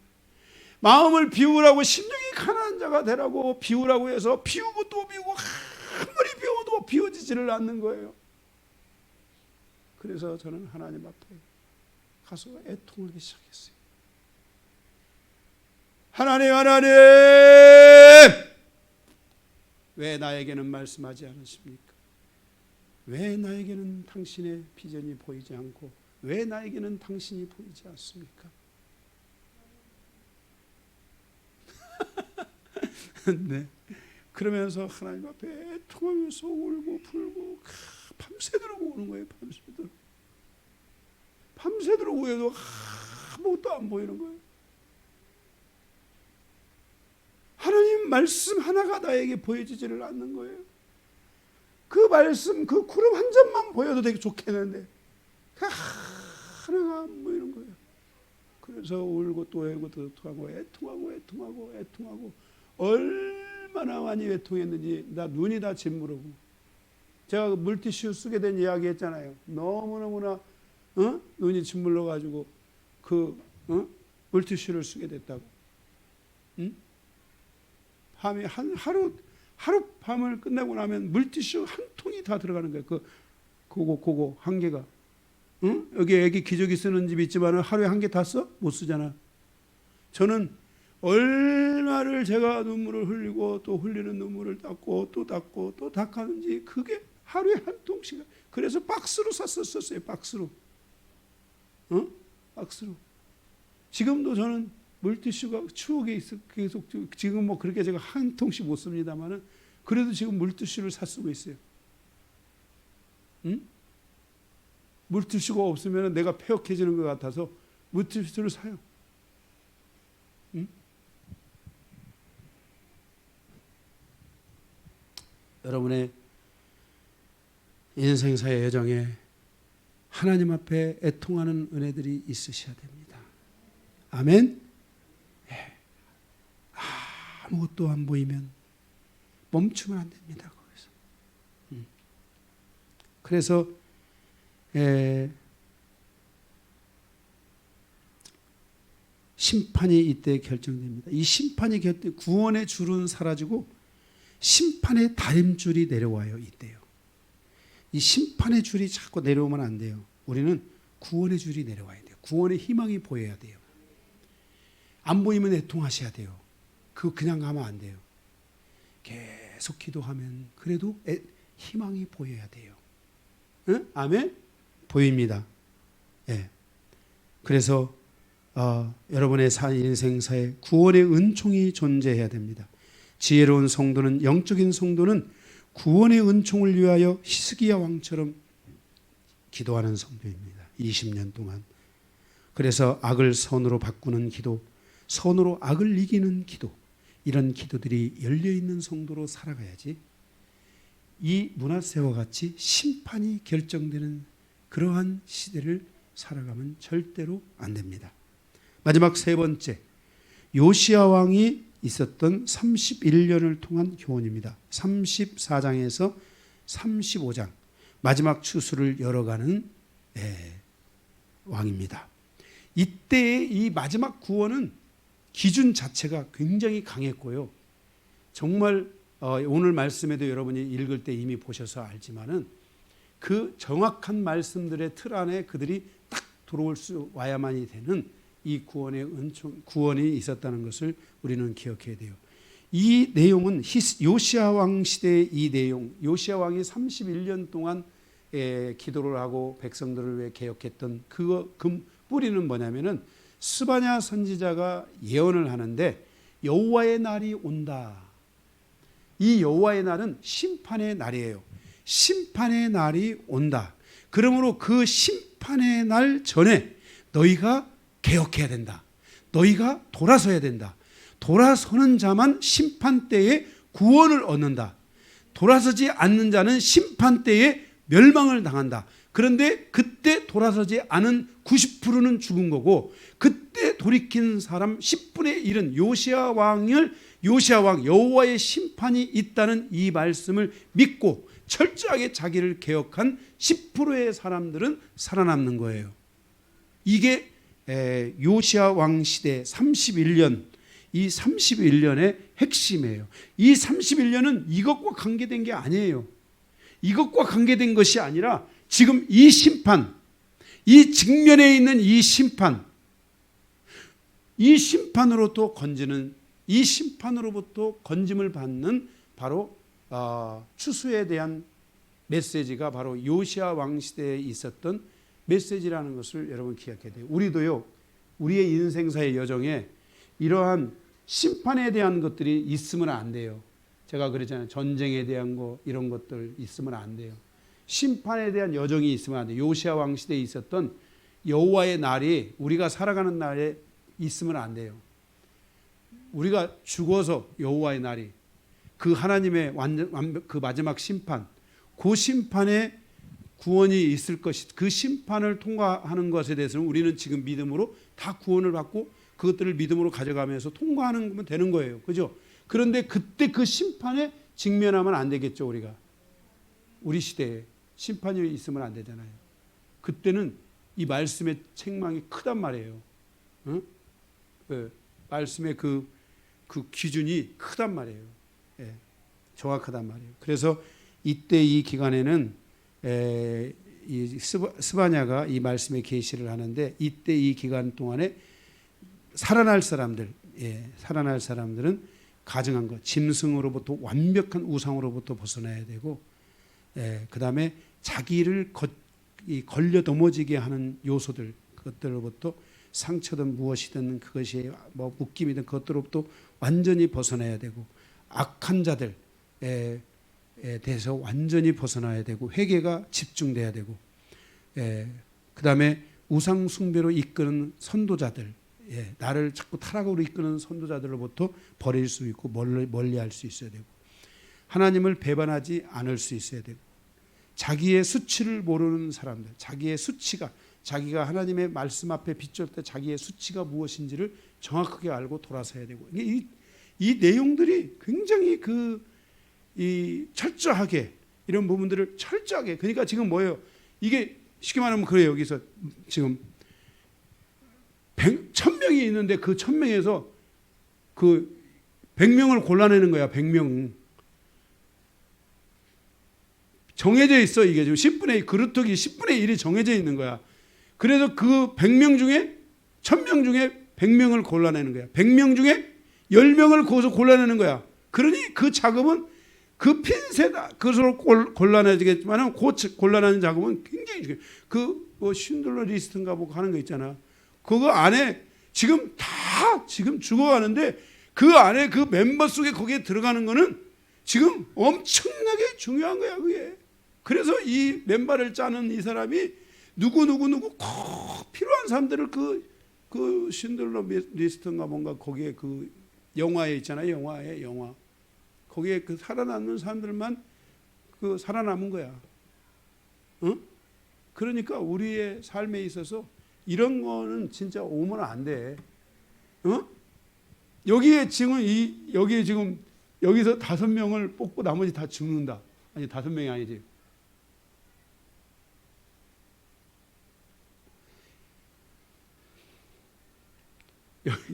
마음을 비우라고, 심령이 가난한 자가 되라고 비우라고 해서 비우고 또 비우고 아무리 비워도 비워지지를 않는 거예요. 그래서 저는 하나님 앞에 가서 애통하기 시작했어요. 하나님, 왜 나에게는 말씀하지 않으십니까? 왜 나에게는 당신의 비전이 보이지 않고 왜 나에게는 당신이 보이지 않습니까? 네. 그러면서 하나님 앞에 애통하면서 울고 불고 밤새도록 우는 거예요. 밤새도록 우여도 아무것도 안 보이는 거예요. 하나님 말씀 하나가 나에게 보여지지를 않는 거예요. 그 말씀, 그 구름 한 점만 보여도 되게 좋겠는데 하나가 안 보이는 거예요. 그래서 울고 또 울고 또 애통하고 얼마나 많이 애통했는지 나 눈이 다 짓무르고, 제가 물티슈 쓰게 된 이야기 했잖아요. 너무너무나 눈이 짓물러 가지고 물티슈를 쓰게 됐다고. 밤에 하루 밤을 끝내고 나면 물티슈 한 통이 다 들어가는 거예요. 그거 한 개가. 여기 애기 기저귀 쓰는 집 있지만 하루에 한 개 다 써? 못 쓰잖아. 저는 얼마를 제가 눈물을 흘리고 또 흘리는 눈물을 닦고 또 닦고 또 닦았는지 그게 하루에 한 통씩. 그래서 박스로 샀었어요. 박스로. 박스로. 지금도 저는 물티슈가 추억에 있어. 계속 지금 뭐 그렇게 제가 한 통씩 못 씁니다만은 그래도 지금 물티슈를 사 쓰고 있어요. 물티슈가 없으면 내가 폐역해지는 것 같아서 물티슈를 사요. 여러분의 인생사의 여정에 하나님 앞에 애통하는 은혜들이 있으셔야 됩니다. 아멘. 네. 아무것도 안 보이면 멈추면 안 됩니다. 거기서. 그래서 심판이 이때 결정됩니다. 이 심판이 구원의 줄은 사라지고 심판의 다림줄이 내려와요. 이때요. 이 심판의 줄이 자꾸 내려오면 안 돼요. 우리는 구원의 줄이 내려와야 돼요. 구원의 희망이 보여야 돼요. 안 보이면 애통하셔야 돼요. 그냥 가면 안 돼요. 계속 기도하면 그래도 희망이 보여야 돼요. 응? 아멘? 보입니다. 예. 그래서 여러분의 인생사에 구원의 은총이 존재해야 됩니다. 지혜로운 성도는, 영적인 성도는 구원의 은총을 위하여 히스기야 왕처럼 기도하는 성도입니다. 20년 동안. 그래서 악을 선으로 바꾸는 기도, 선으로 악을 이기는 기도, 이런 기도들이 열려있는 성도로 살아가야지 이 므낫세와 같이 심판이 결정되는 그러한 시대를 살아가면 절대로 안 됩니다. 마지막 세 번째, 요시야 왕이 있었던 31년을 통한 교훈입니다. 34장에서 35장 마지막 추수를 열어가는 왕입니다. 이때의 이 마지막 구원은 기준 자체가 굉장히 강했고요. 정말 오늘 말씀에도 여러분이 읽을 때 이미 보셔서 알지만은 그 정확한 말씀들의 틀 안에 그들이 딱 들어올 수 와야만이 되는 이 구원의 구원이 있었다는 것을 우리는 기억해야 돼요. 이 내용은 요시야 왕 시대의 이 내용, 요시야 왕이 31년 동안 기도를 하고 백성들을 위해 개혁했던 그 뿌리는 뭐냐면은 스바냐 선지자가 예언을 하는데 여호와의 날이 온다. 이 여호와의 날은 심판의 날이에요. 심판의 날이 온다. 그러므로 그 심판의 날 전에 너희가 개혁해야 된다. 너희가 돌아서야 된다. 돌아서는 자만 심판 때에 구원을 얻는다. 돌아서지 않는 자는 심판 때에 멸망을 당한다. 그런데 그때 돌아서지 않은 90%는 죽은 거고, 그때 돌이킨 사람 10분의 1은 요시야 왕 여호와의 심판이 있다는 이 말씀을 믿고 철저하게 자기를 개혁한 10%의 사람들은 살아남는 거예요. 이게 요시야 왕 시대 31년, 이 31년의 핵심이에요. 이 31년은 이것과 관계된 게 아니에요. 이것과 관계된 것이 아니라 지금 이 심판, 이 직면에 있는 이 심판, 이 심판으로부터 건짐을 받는 바로 추수에 대한 메시지가 바로 요시야 왕 시대에 있었던 메시지라는 것을 여러분 기억해야 돼요. 우리도요, 우리의 인생사의 여정에 이러한 심판에 대한 것들이 있으면 안 돼요. 제가 그랬잖아요. 전쟁에 대한 거, 이런 것들 있으면 안 돼요. 심판에 대한 여정이 있으면 안 돼요. 요시야 왕 시대에 있었던 여호와의 날이 우리가 살아가는 날에 있으면 안 돼요. 우리가 죽어서 여호와의 날이, 그 하나님의 그 마지막 심판, 그 심판에 구원이 있을 것이, 그 심판을 통과하는 것에 대해서는 우리는 지금 믿음으로 다 구원을 받고 그것들을 믿음으로 가져가면서 통과하는 거면 되는 거예요. 그죠? 그런데 그때 그 심판에 직면하면 안 되겠죠. 우리가 우리 시대에 심판이 있으면 안 되잖아요. 그때는 이 말씀의 책망이 크단 말이에요. 응? 말씀의 그 기준이 크단 말이에요. 예, 정확하단 말이에요. 그래서 이때 이 기간에는 이 스바냐가 이 말씀의 계시를 하는데, 이때 이 기간 동안에 살아날 사람들은 가증한 것, 짐승으로부터, 완벽한 우상으로부터 벗어나야 되고, 그 다음에 자기를 걸려 넘어지게 하는 요소들, 그것들로부터 상처든 무엇이든 그것이 뭐 묶임이든 그것들로부터 완전히 벗어나야 되고, 악한 자들에 대해서 완전히 벗어나야 되고, 회개가 집중돼야 되고, 그 다음에 우상 숭배로 이끄는 선도자들, 나를 자꾸 타락으로 이끄는 선도자들로부터 버릴 수 있고 멀리할 수 있어야 되고, 하나님을 배반하지 않을 수 있어야 되고, 자기의 수치를 모르는 사람들, 자기의 수치가, 자기가 하나님의 말씀 앞에 비출 때 자기의 수치가 무엇인지를 정확하게 알고 돌아서야 되고, 이 내용들이 굉장히 철저하게, 이런 부분들을 철저하게, 그러니까 지금 뭐예요? 이게 쉽게 말하면 그래요. 여기서 지금 1000명이 있는데 그 1000명에서 그 100명을 골라내는 거야. 100명. 정해져 있어. 이게 지금 10분의 1, 그루터기 10분의 1이 정해져 있는 거야. 그래서 그 100명 중에 1000명 중에 100명을 골라내는 거야. 100명 중에 10명을 거기서 골라내는 거야. 그러니 그 작업은 그 핀셋 그것으로 골라내지겠지만, 그 골라내는 작업은 굉장히 중요해요. 뭐 쉰들러 리스트인가 뭐 하는 거 있잖아. 그거 안에 지금 다 지금 죽어가는데 그 안에 그 멤버 속에 거기에 들어가는 거는 지금 엄청나게 중요한 거야, 그게. 그래서 이 멤버를 짜는 이 사람이 누구 꼭 필요한 사람들을 그 쉰들러 리스트인가 뭔가 거기에 그 영화에 있잖아요. 영화. 거기에 그 살아남는 사람들만 그 살아남은 거야. 응? 그러니까 우리의 삶에 있어서 이런 거는 진짜 오면 안 돼. 응? 여기에 지금 여기서 5명을 뽑고 나머지 다 죽는다. 아니, 5명이 아니지.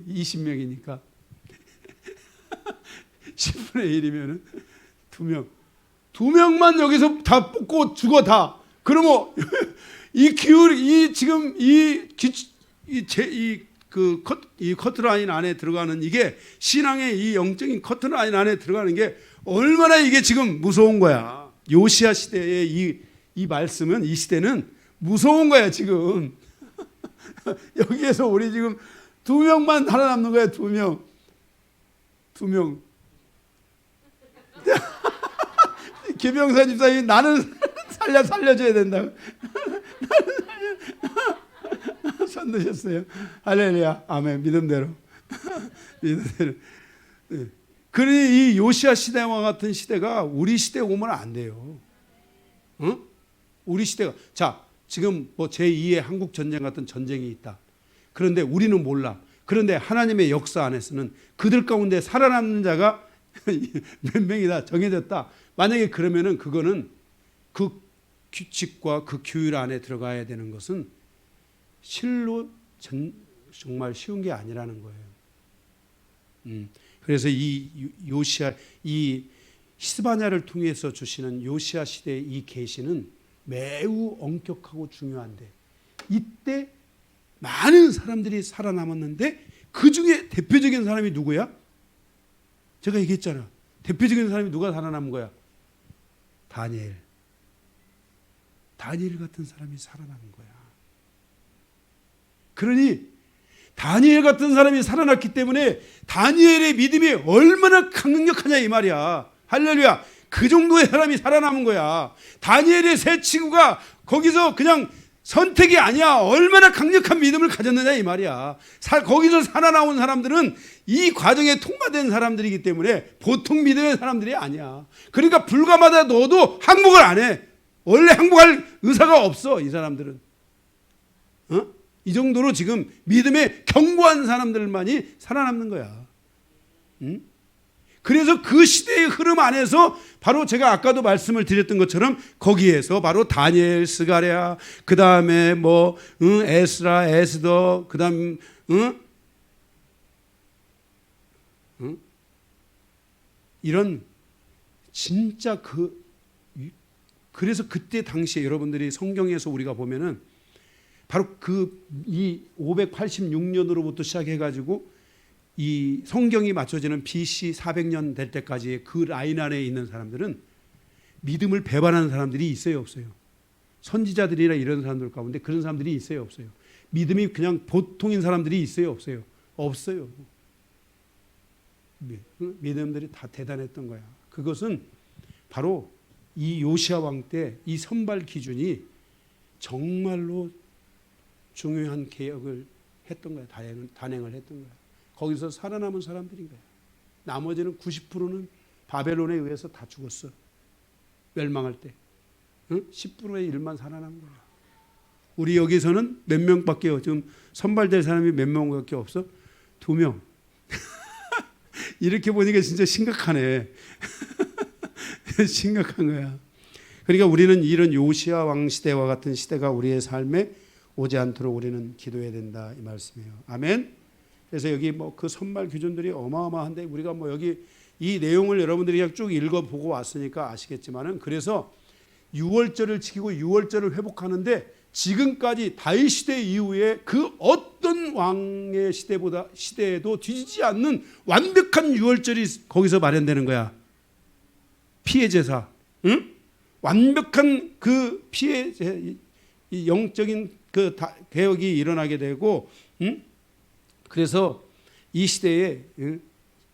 20명이니까 10분의 1이면 2명. 2명만 여기서 다 뽑고 죽어 다. 그러면 이 기울 이 지금 이 커트라인 안에 들어가는 이게 신앙의 이 영적인 커트라인 안에 들어가는 게 얼마나 이게 지금 무서운 거야. 요시야 시대의 이 말씀은 이 시대는 무서운 거야 지금. 여기에서 우리 지금 2명만 살아남는 거야. 2명. 김영사 집사님이 나는 살려줘야 된다고. 손 드셨어요. 할렐루야. 아멘. 믿음대로. 믿음대로. 그러니 이 요시야 시대와 같은 시대가 우리 시대에 오면 안 돼요. 응? 우리 시대가. 자, 지금 뭐 제2의 한국 전쟁 같은 전쟁이 있다. 그런데 우리는 몰라. 그런데 하나님의 역사 안에서는 그들 가운데 살아남는 자가 몇 명이다 정해졌다. 만약에 그러면은 그거는 그 규칙과 그 규율 안에 들어가야 되는 것은 실로 정말 쉬운 게 아니라는 거예요. 그래서 이 요시야 이 히스바냐를 통해서 주시는 요시야 시대의 이 계시는 매우 엄격하고 중요한데 이때 많은 사람들이 살아남았는데 그 중에 대표적인 사람이 누구야? 제가 얘기했잖아. 대표적인 사람이 누가 살아남은 거야? 다니엘. 다니엘 같은 사람이 살아남은 거야. 그러니 다니엘 같은 사람이 살아났기 때문에 다니엘의 믿음이 얼마나 강력하냐 이 말이야. 할렐루야. 그 정도의 사람이 살아남은 거야. 다니엘의 세 친구가 거기서 그냥 선택이 아니야. 얼마나 강력한 믿음을 가졌느냐 이 말이야. 거기서 살아나온 사람들은 이 과정에 통과된 사람들이기 때문에 보통 믿음의 사람들이 아니야. 그러니까 불가마다 넣어도 항복을 안 해. 원래 항복할 의사가 없어 이 사람들은. 이 정도로 지금 믿음에 견고한 사람들만이 살아남는 거야. 그래서 그 시대의 흐름 안에서 바로 제가 아까도 말씀을 드렸던 것처럼 거기에서 바로 다니엘, 스가랴, 그 다음에 뭐 에스라, 에스더, 그 다음 이런 진짜 그래서 그때 당시에 여러분들이 성경에서 우리가 보면은 바로 이 586년으로부터 시작해가지고 이 성경이 맞춰지는 BC 400년 될 때까지의 그 라인 안에 있는 사람들은 믿음을 배반하는 사람들이 있어요, 없어요? 선지자들이나 이런 사람들 가운데 그런 사람들이 있어요, 없어요? 믿음이 그냥 보통인 사람들이 있어요, 없어요? 없어요. 믿음들이 다 대단했던 거야. 그것은 바로 이 요시야 왕 때 이 선발 기준이 정말로 중요한 개혁을 했던 거야. 단행을 했던 거야. 거기서 살아남은 사람들인 거야. 나머지는 90%는 바벨론에 의해서 다 죽었어. 멸망할 때. 10%의 1만 살아남은 거야. 우리 여기서는 몇 명밖에 지금 선발될 사람이 몇 명밖에 없어? 2명. 이렇게 보니까 진짜 심각하네. 심각한 거야. 그러니까 우리는 이런 요시야 왕 시대와 같은 시대가 우리의 삶에 오지 않도록 우리는 기도해야 된다 이 말씀이에요. 아멘. 그래서 여기 뭐 그 선발 기준들이 어마어마한데 우리가 뭐 여기 이 내용을 여러분들이 그냥 쭉 읽어보고 왔으니까 아시겠지만은 그래서 6월절을 지키고 6월절을 회복하는데 지금까지 다윗 시대 이후에 그 어떤 왕의 시대에도 뒤지지 않는 완벽한 6월절이 거기서 마련되는 거야. 피해 제사, 응? 완벽한 그 피해 이 영적인 그 개혁이 일어나게 되고, 응? 그래서 이 시대에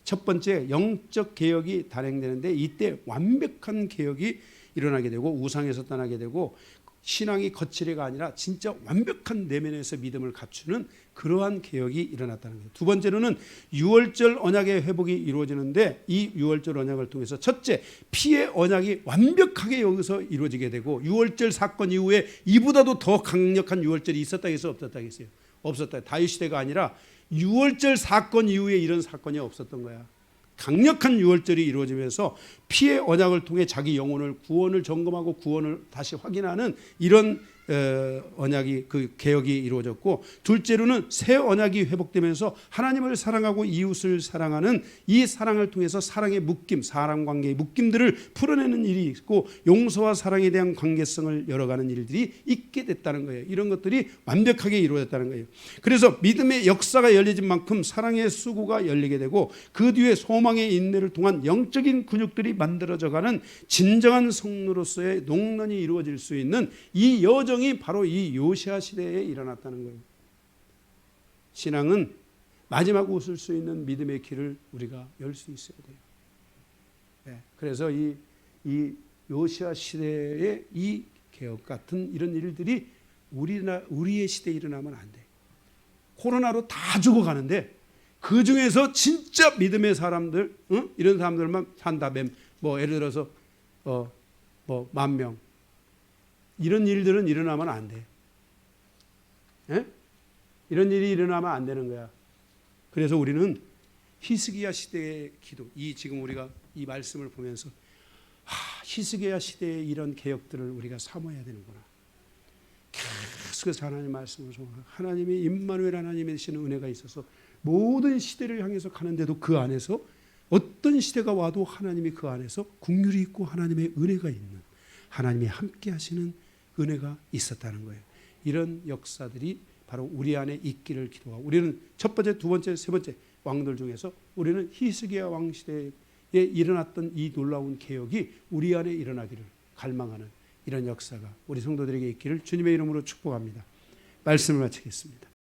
첫 번째 영적 개혁이 단행되는데 이때 완벽한 개혁이 일어나게 되고 우상에서 떠나게 되고 신앙이 거칠애가 아니라 진짜 완벽한 내면에서 믿음을 갖추는 그러한 개혁이 일어났다는 거예요. 두 번째로는 6월절 언약의 회복이 이루어지는데 이 6월절 언약을 통해서 첫째 피의 언약이 완벽하게 여기서 이루어지게 되고 6월절 사건 이후에 이보다도 더 강력한 6월절이 있었다 해서 없었다 했어요. 없었다. 다윗 시대가 아니라 6월절 사건 이후에 이런 사건이 없었던 거야. 강력한 6월절이 이루어지면서 피의 언약을 통해 자기 영혼을 구원을 점검하고 구원을 다시 확인하는 이런 언약이 그 개혁이 이루어졌고, 둘째로는 새 언약이 회복되면서 하나님을 사랑하고 이웃을 사랑하는 이 사랑을 통해서 사랑의 묶임, 사람 관계의 묶임들을 풀어내는 일이 있고, 용서와 사랑에 대한 관계성을 열어가는 일들이 있게 됐다는 거예요. 이런 것들이 완벽하게 이루어졌다는 거예요. 그래서 믿음의 역사가 열려진 만큼 사랑의 수구가 열리게 되고, 그 뒤에 소망의 인내를 통한 영적인 근육들이 만들어져가는 진정한 성로로서의 농런이 이루어질 수 있는 이 여정이 바로 이 요시아 시대에 일어났다는 거예요. 신앙은 마지막 웃을 수 있는 믿음의 길을 우리가 열 수 있어야 돼요. 네. 그래서 이 요시아 시대의 이 개혁 같은 이런 일들이 우리의 시대에 일어나면 안 돼. 코로나로 다 죽어가는데 그 중에서 진짜 믿음의 사람들, 이런 사람들만 산다면, 뭐 예를 들어서 뭐 10,000명, 이런 일들은 일어나면 안 돼. 예? 이런 일이 일어나면 안 되는 거야. 그래서 우리는 히스기야 시대의 기도, 지금 우리가 이 말씀을 보면서 히스기야 시대의 이런 개혁들을 우리가 사모해야 되는구나. 계속해서 하나님 말씀을 하나님의 임마누엘 하나님의 되시는 은혜가 있어서 모든 시대를 향해서 가는데도 그 안에서 어떤 시대가 와도 하나님이 그 안에서 긍휼이 있고 하나님의 은혜가 있는, 하나님이 함께 하시는 은혜가 있었다는 거예요. 이런 역사들이 바로 우리 안에 있기를 기도하고, 우리는 첫 번째, 두 번째, 세 번째 왕들 중에서 우리는 히스기야 왕 시대에 일어났던 이 놀라운 개혁이 우리 안에 일어나기를 갈망하는 이런 역사가 우리 성도들에게 있기를 주님의 이름으로 축복합니다. 말씀을 마치겠습니다.